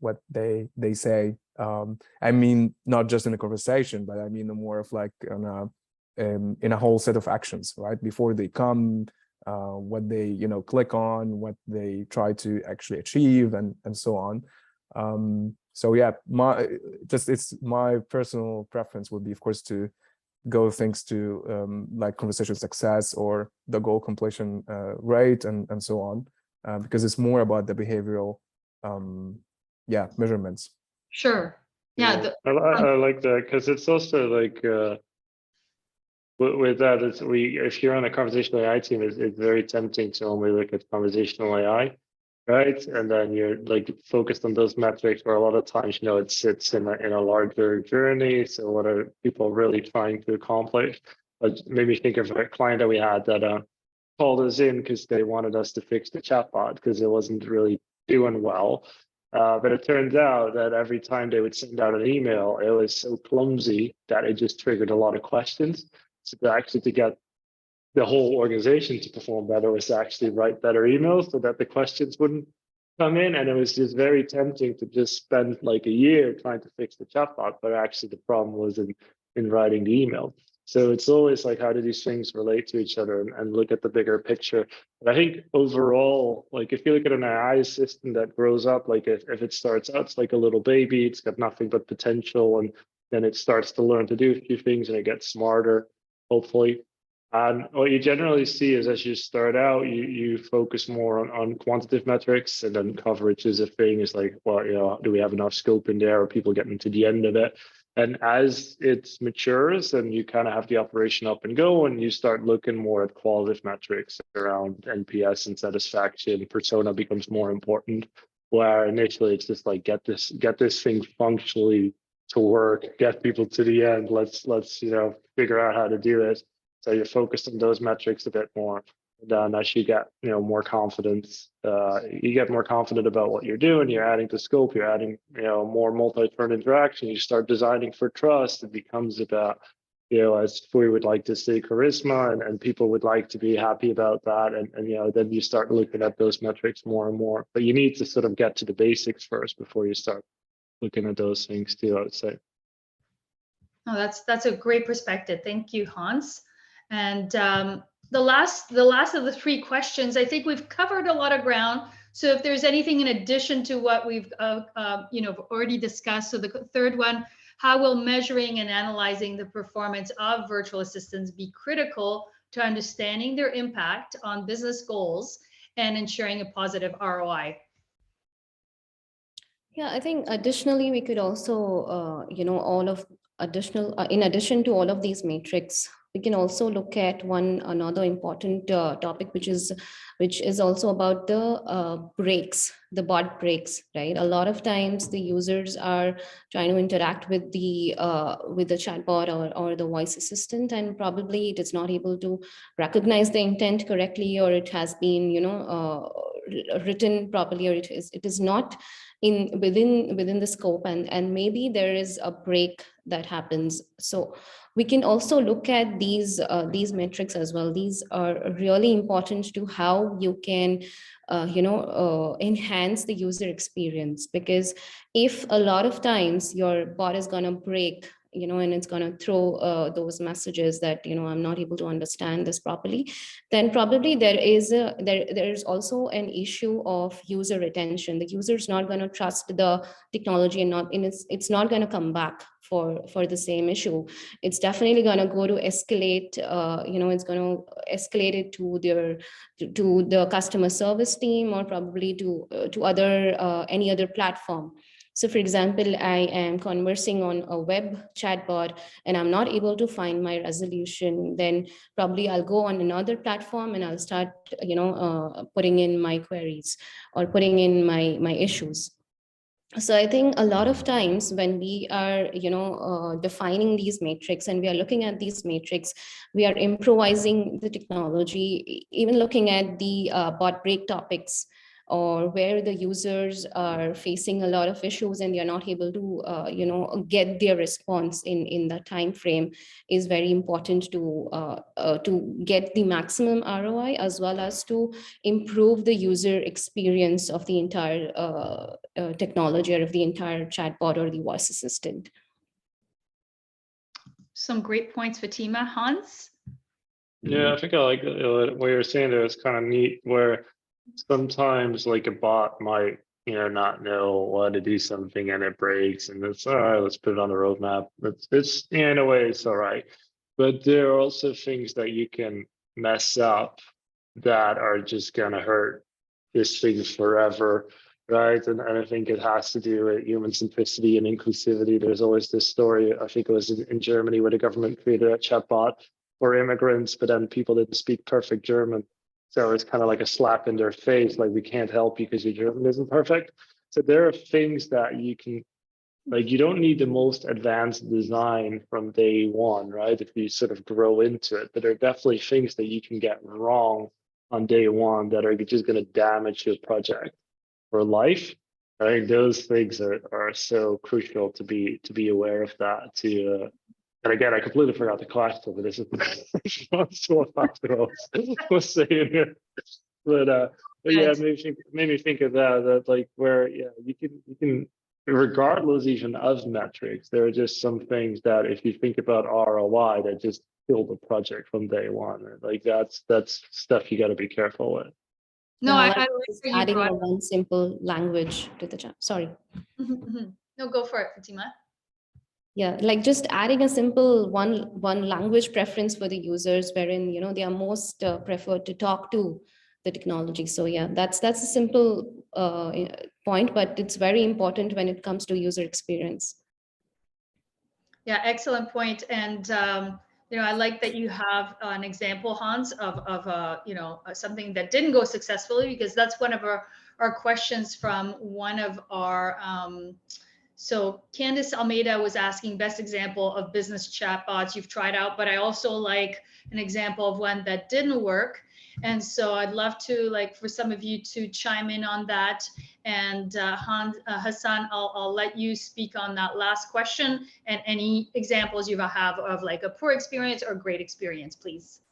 S4: what they say. I mean, not just in a conversation, but I mean more of like in a whole set of actions, right? Before they come, what they, click on, what they try to actually achieve, and so on. So yeah, it's my personal preference would be, of course, to go things to like conversation success or the goal completion rate and so on, because it's more about the behavioral measurements.
S1: Sure. Yeah.
S3: I like that because it's also like with that, if you're on a conversational AI team, it's very tempting to only look at conversational AI, right? And then you're like focused on those metrics where a lot of times, it sits in a larger journey. So what are people really trying to accomplish? But made me think of a client that we had that called us in because they wanted us to fix the chatbot because it wasn't really doing well. But it turns out that every time they would send out an email, it was so clumsy that it just triggered a lot of questions. So to get the whole organization to perform better was to actually write better emails so that the questions wouldn't come in. And it was just very tempting to just spend like a year trying to fix the chatbot, but actually the problem was in writing the email. So it's always like, how do these things relate to each other and look at the bigger picture? But I think overall, like if you look at an AI system that grows up, like if it starts out, it's like a little baby, it's got nothing but potential, and then it starts to learn to do a few things and it gets smarter, hopefully. And what you generally see is as you start out, you focus more on quantitative metrics, and then coverage is a thing. Is like, well, do we have enough scope in there? Are people getting to the end of it? And as it matures and you kind of have the operation up and go, and you start looking more at qualitative metrics around NPS and satisfaction, persona becomes more important. Where initially it's just like get this thing functionally to work, get people to the end. Let's figure out how to do it. So you're focused on those metrics a bit more. And then as you get more confidence, you get more confident about what you're doing. You're adding to scope. You're adding more multi-turn interaction. You start designing for trust. It becomes about as we would like to say, charisma, and people would like to be happy about that. And then you start looking at those metrics more and more. But you need to sort of get to the basics first before you start looking at those things too, I would say.
S1: Oh, that's a great perspective. Thank you, Hans. And the last of the three questions, I think we've covered a lot of ground. So if there's anything in addition to what we've already discussed, so the third one, how will measuring and analyzing the performance of virtual assistants be critical to understanding their impact on business goals and ensuring a positive ROI?
S2: Yeah, I think additionally, we could also, in addition to all of these metrics, we can also look at another important topic, which is also about the breaks, the bot breaks, right? A lot of times the users are trying to interact with the chatbot or the voice assistant, and probably it is not able to recognize the intent correctly, or it has been written properly, or it is not within the scope, and maybe there is a break that happens. So we can also look at these metrics as well. These are really important to how you can enhance the user experience, because if a lot of times your bot is going to break, and it's going to throw those messages that I'm not able to understand this properly, then probably there is also an issue of user retention. The user is not going to trust the technology, and it's not going to come back for the same issue. It's definitely going to go to escalate. It's going to escalate it to the customer service team, or probably to any other platform. So for example, I am conversing on a web chatbot and I'm not able to find my resolution, then probably I'll go on another platform and I'll start, putting in my queries or putting in my issues. So I think a lot of times when we are, defining these metrics and we are looking at these metrics, we are improvising the technology, even looking at the bot break topics, or where the users are facing a lot of issues and they're not able to, get their response in the time frame, is very important to get the maximum ROI, as well as to improve the user experience of the entire technology, or of the entire chatbot or the voice assistant.
S1: Some great points, Fatema. Hans?
S3: Yeah, I think I like what you're saying there. It's kind of neat where sometimes like a bot might not know how to do something and it breaks, and it's all right, let's put it on the roadmap. It's in a way it's all right, but there are also things that you can mess up that are just gonna hurt this thing forever. right? And I think it has to do with human simplicity and inclusivity. There's always this story, I think it was in Germany, where the government created a chatbot for immigrants, but then people didn't speak perfect German. So it's kind of like a slap in their face, like we can't help you because your German isn't perfect. So there are things that you can, like, you don't need the most advanced design from day one, right? If you sort of grow into it, but there are definitely things that you can get wrong on day one that are just going to damage your project for life. I think those things are so crucial to be aware of that. And again, I completely forgot the question, but this is what I was saying here. But yeah, it made me think of that like where you can regardless even of metrics, there are just some things that if you think about ROI that just kill the project from day one. Like that's stuff you got to be careful with.
S1: No,
S2: Yeah,
S1: I
S2: like
S1: like
S2: just
S1: that you
S2: adding
S1: brought.
S2: one simple language to the chat. Sorry.
S1: No, go for it, Fatima.
S2: Yeah, like just adding a simple one language preference for the users, wherein they are most preferred to talk to the technology. So yeah, that's a simple point, but it's very important when it comes to user experience.
S1: Yeah, excellent point. And I like that you have an example, Hans, of something that didn't go successfully, because that's one of our questions from one of our. So Candice Almeida was asking best example of business chatbots you've tried out, but I also like an example of one that didn't work. And so I'd love to, like, for some of you to chime in on that. And Hassan, I'll let you speak on that last question and any examples you have of like a poor experience or great experience, please.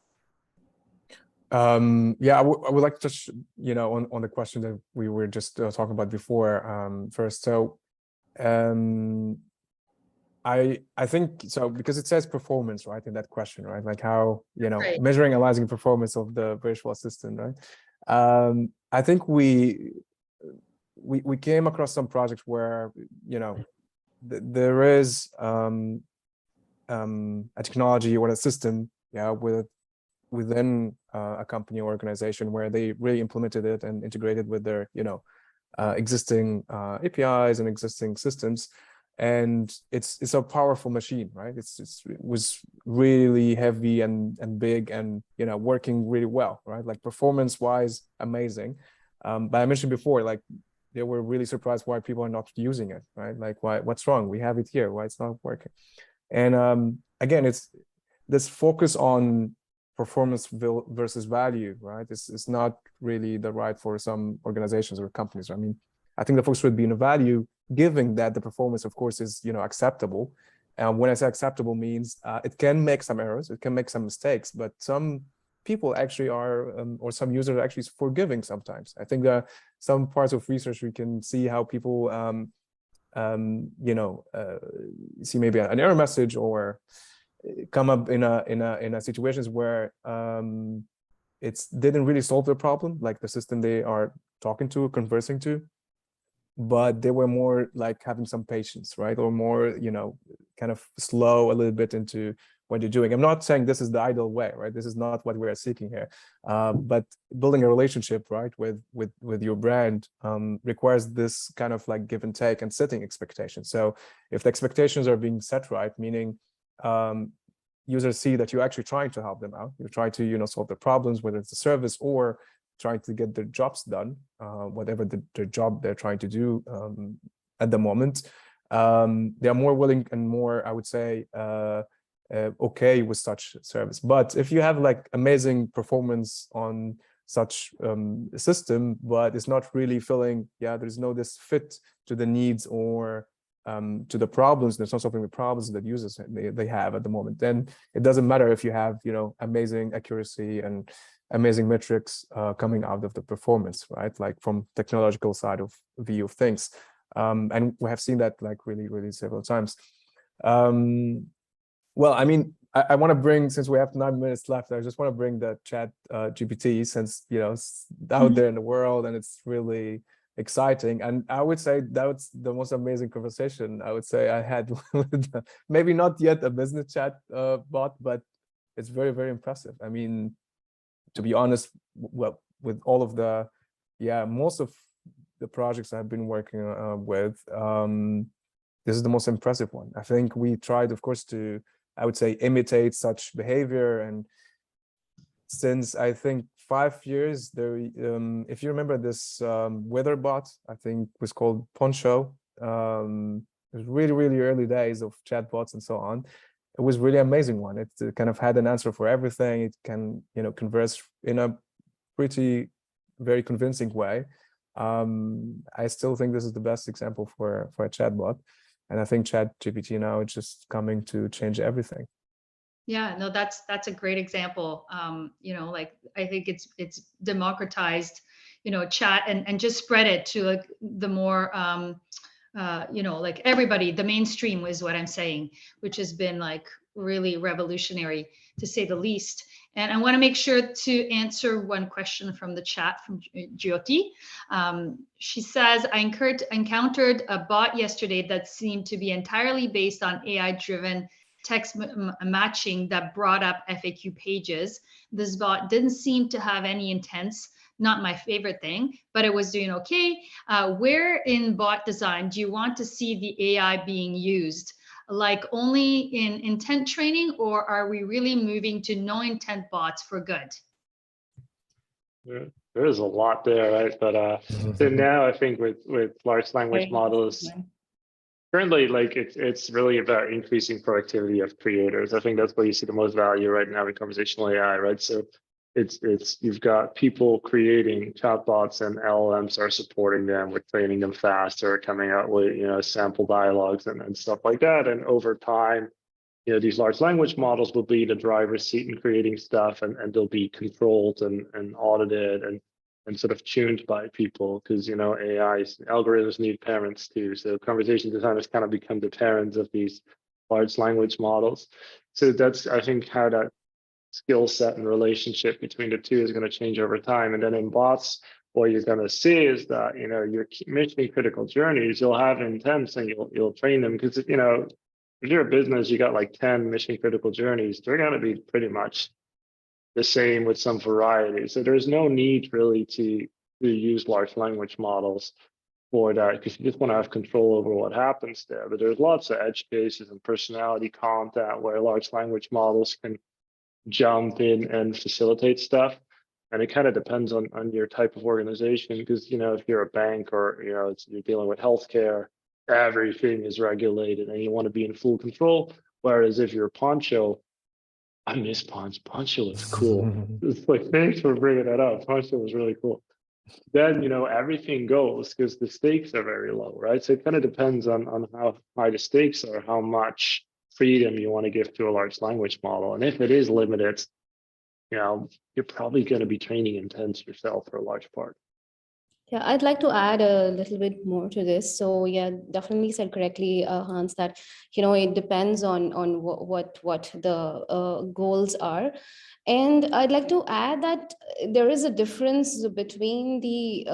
S4: Yeah, I would like to touch, on the question that we were just talking about before first. So I think so, because it says performance, right, in that question, right? Like how,
S1: Right.
S4: measuring, analyzing performance of the virtual assistant, right? I think we came across some projects where, there is a technology or a system, within a company or organization where they really implemented it and integrated with their, existing APIs and existing systems. And it's a powerful machine, right? It was really heavy and big and working really well, right? Like performance wise, amazing. But I mentioned before, like they were really surprised why people are not using it, right? Like what's wrong? We have it here. Why it's not working? And again, it's this focus on performance versus value, right? It's not really the right for some organizations or companies. I mean, I think the focus would be in the value, given that the performance, of course, is acceptable. And when I say acceptable, means it can make some errors, it can make some mistakes, but some people actually are, or some users are actually forgiving sometimes. I think that some parts of research we can see how people, see maybe an error message or come up in a situations where it didn't really solve the problem, like the system they are talking to, conversing to, but they were more like having some patience, right? Or more, kind of slow a little bit into what you're doing. I'm not saying this is the ideal way, right? This is not what we are seeking here. But building a relationship, right, with your brand requires this kind of like give and take and setting expectations. So if the expectations are being set right, meaning users see that you're actually trying to help them out, you're trying to solve their problems, whether it's a service or trying to get their jobs done, whatever their job they're trying to do at the moment, they are more willing and more, I would say, okay with such service. But if you have like amazing performance on such system, but it's not really filling, there's no this fit to the needs or to the problems, there's not solving the problems that users they have at the moment, then it doesn't matter if you have amazing accuracy and amazing metrics coming out of the performance, right? Like from technological side of view of things. And we have seen that like really several times. Well, I mean, I want to bring, since we have 9 minutes left, I just want to bring the chat GPT, since it's out there in the world and it's really exciting. And I would say that's the most amazing conversation I would say I had with maybe not yet a business chat bot, but it's very impressive. I mean, to be honest, well, with all of the, most of the projects I've been working with, this is the most impressive one. I think we tried, of course, to, I would say, imitate such behavior. And since I think 5 years, there, if you remember this weather bot, I think was called Poncho. It was really, really early days of chatbots and so on. It was really amazing one. It kind of had an answer for everything. It can, converse in a pretty, very convincing way. I still think this is the best example for a chatbot. And I think ChatGPT now is just coming to change everything.
S1: Yeah, no, that's a great example. Like I think it's democratized, chat and just spread it to like the more, like everybody, the mainstream is what I'm saying, which has been like really revolutionary to say the least. And I want to make sure to answer one question from the chat from Jyoti. She says, I encountered a bot yesterday that seemed to be entirely based on AI-driven text matching that brought up FAQ pages. This bot didn't seem to have any intents, not my favorite thing, but it was doing okay. Where in bot design do you want to see the AI being used? Like only in intent training, or are we really moving to no intent bots for good?
S3: There is a lot there, right? But so now I think with large language models, currently, like it's really about increasing productivity of creators. I think that's where you see the most value right now in conversational AI, right? So it's you've got people creating chatbots and LLMs are supporting them with training them faster, coming out with sample dialogues and stuff like that. And over time, these large language models will be the driver's seat in creating stuff, and they'll be controlled and audited and sort of tuned by people, because AI's algorithms need parents too. So conversation designers kind of become the parents of these large language models. So that's, I think, how that skill set and relationship between the two is going to change over time. And then in bots, what you're going to see is that your mission critical journeys, you'll have intents and you'll train them, because if you're a business, you got like 10 mission critical journeys, they're going to be pretty much the same with some variety. So there's no need really to use large language models for that, because you just want to have control over what happens there. But there's lots of edge cases and personality content where large language models can jump in and facilitate stuff. And it kind of depends on your type of organization, because if you're a bank or you're dealing with healthcare, everything is regulated and you want to be in full control. Whereas if you're Poncho, I miss Poncho. Poncho looks cool. It's like, thanks for bringing that up. Poncho was really cool. Then everything goes, because the stakes are very low, right? So it kind of depends on how high the stakes are, how much freedom you want to give to a large language model. And if it is limited, you're probably going to be training intents yourself for a large part.
S2: Yeah, I'd like to add a little bit more to this. So yeah, definitely said correctly, Hans, that it depends on what the goals are. And I'd like to add that there is a difference between the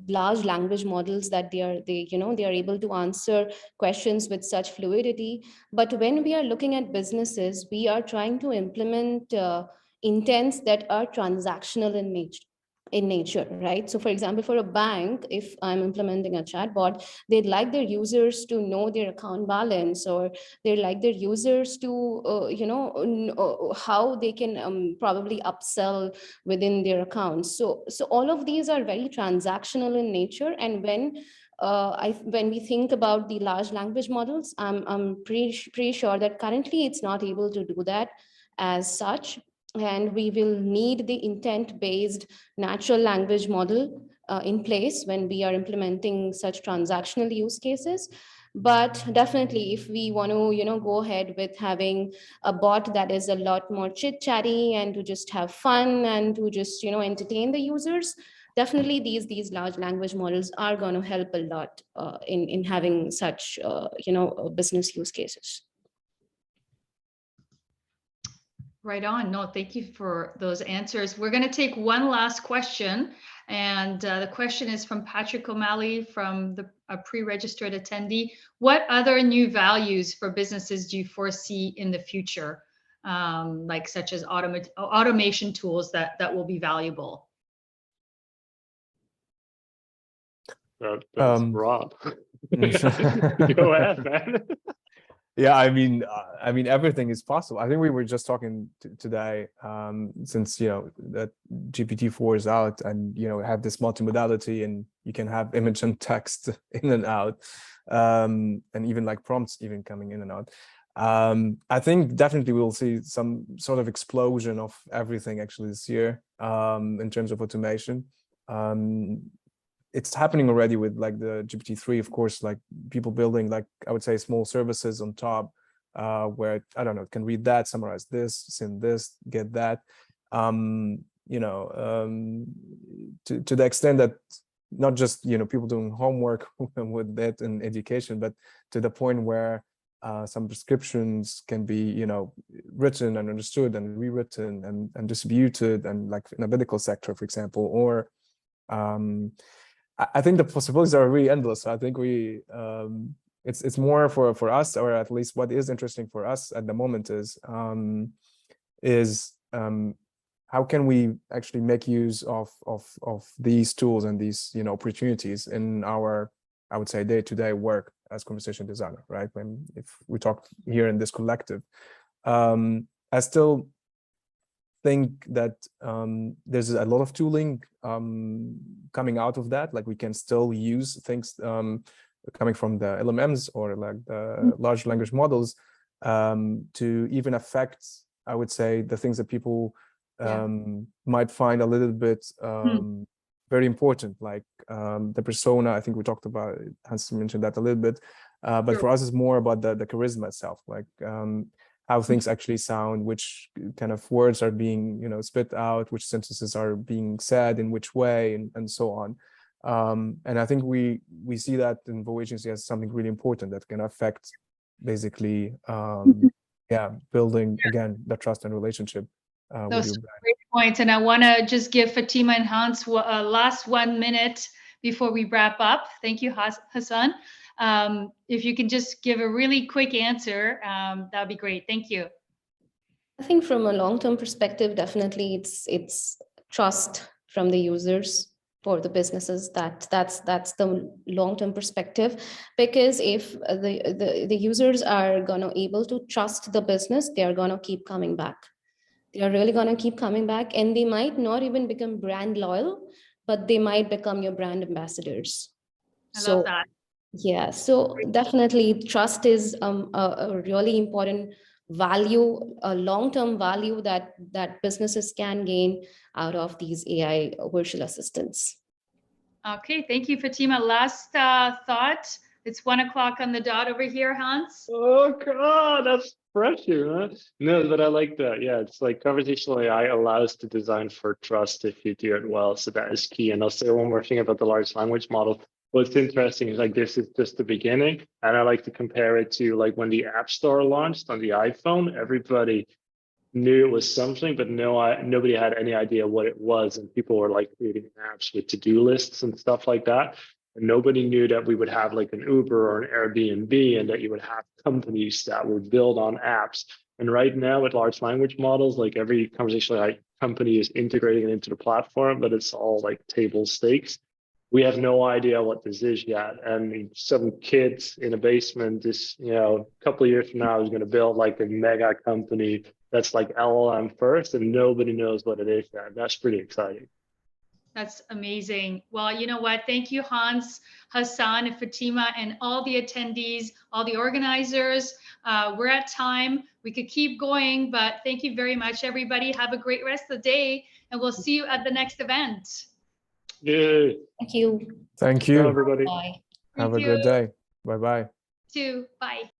S2: large language models that they are able to answer questions with such fluidity. But when we are looking at businesses, we are trying to implement intents that are transactional in nature, right? So for example, for a bank, if I'm implementing a chatbot, they'd like their users to know their account balance, or they'd like their users to how they can probably upsell within their accounts. So all of these are very transactional in nature. And when we think about the large language models, I'm pretty sure that currently it's not able to do that as such. And we will need the intent-based natural language model in place when we are implementing such transactional use cases. But definitely, if we want to, go ahead with having a bot that is a lot more chit-chatty and to just have fun and to just, entertain the users, definitely these large language models are going to help a lot in having such, business use cases.
S1: Right on. No, thank you for those answers. We're going to take one last question. And the question is from Patrick O'Malley, from a pre-registered attendee. What other new values for businesses do you foresee in the future, like such as automation tools that will be valuable?
S3: That's Rob. Go ahead, man.
S4: Yeah, I mean, everything is possible. I think we were just talking today, since that GPT-4 is out, and have this multimodality, and you can have image and text in and out, and even like prompts even coming in and out. I think definitely we'll see some sort of explosion of everything actually this year, in terms of automation. It's happening already with like the GPT-3, of course, like people building, like I would say, small services on top, where, I don't know, it can read that, summarize this, send this, get that, to the extent that not just, people doing homework with that in education, but to the point where some prescriptions can be, written and understood and rewritten and distributed, and like in the medical sector, for example, or I think the possibilities are really endless. I think it's more for us, or at least what is interesting for us at the moment is how can we actually make use of these tools and these opportunities in our, I would say, day-to-day work as conversation designer, right? If we talk here in this collective, I still think that there's a lot of tooling coming out of that. Like we can still use things coming from the LMMs or like the large language models to even affect, I would say, the things that people might find a little bit very important, like the persona. I think we talked about it, Hans mentioned that a little bit, but for us it's more about the charisma itself, like how things actually sound, which kind of words are being spit out, which sentences are being said in which way, and so on. And I think we see that in VUI.agency as something really important that can affect basically building again the trust and relationship with your brand.
S1: Great points, and I want to just give Fatema and Hans last 1 minute before we wrap up. Thank you, Hassan. If you can just give a really quick answer, that would be great. Thank you.
S2: I think from a long-term perspective, definitely it's trust from the users for the businesses. That's the long-term perspective, because if the users are gonna able to trust the business, they are gonna keep coming back. They are really gonna keep coming back, and they might not even become brand loyal, but they might become your brand ambassadors.
S1: I love that.
S2: Yeah, so definitely trust is a really important value, a long-term value that businesses can gain out of these AI virtual assistants.
S1: Okay, thank you, Fatema. Last thought. It's 1 o'clock on the dot over here, Hans.
S3: Oh God, that's pressure, man. No, but I like that. Yeah, it's like conversational AI allows to design for trust if you do it well. So that is key. And I'll say one more thing about the large language model. What's interesting is like this is just the beginning, and I like to compare it to like when the App Store launched on the iPhone. Everybody knew it was something, but nobody had any idea what it was, and people were like creating apps with to-do lists and stuff like that. And nobody knew that we would have like an Uber or an Airbnb, and that you would have companies that would build on apps. And right now with large language models, like every conversational AI company is integrating it into the platform, but it's all like table stakes. We have no idea what this is yet. And some kids in a basement this, a couple of years from now is going to build like a mega company that's like LLM first, and nobody knows what it is yet. That's pretty exciting.
S1: That's amazing. Well, you know what? Thank you, Hans, Hassan, and Fatema, and all the attendees, all the organizers. We're at time. We could keep going, but thank you very much, everybody. Have a great rest of the day, and we'll see you at the next event.
S3: Yeah.
S2: Thank you.
S4: Thank you,
S3: Bye, everybody.
S2: Bye.
S4: have a good day. Bye-bye.
S1: You too. Bye.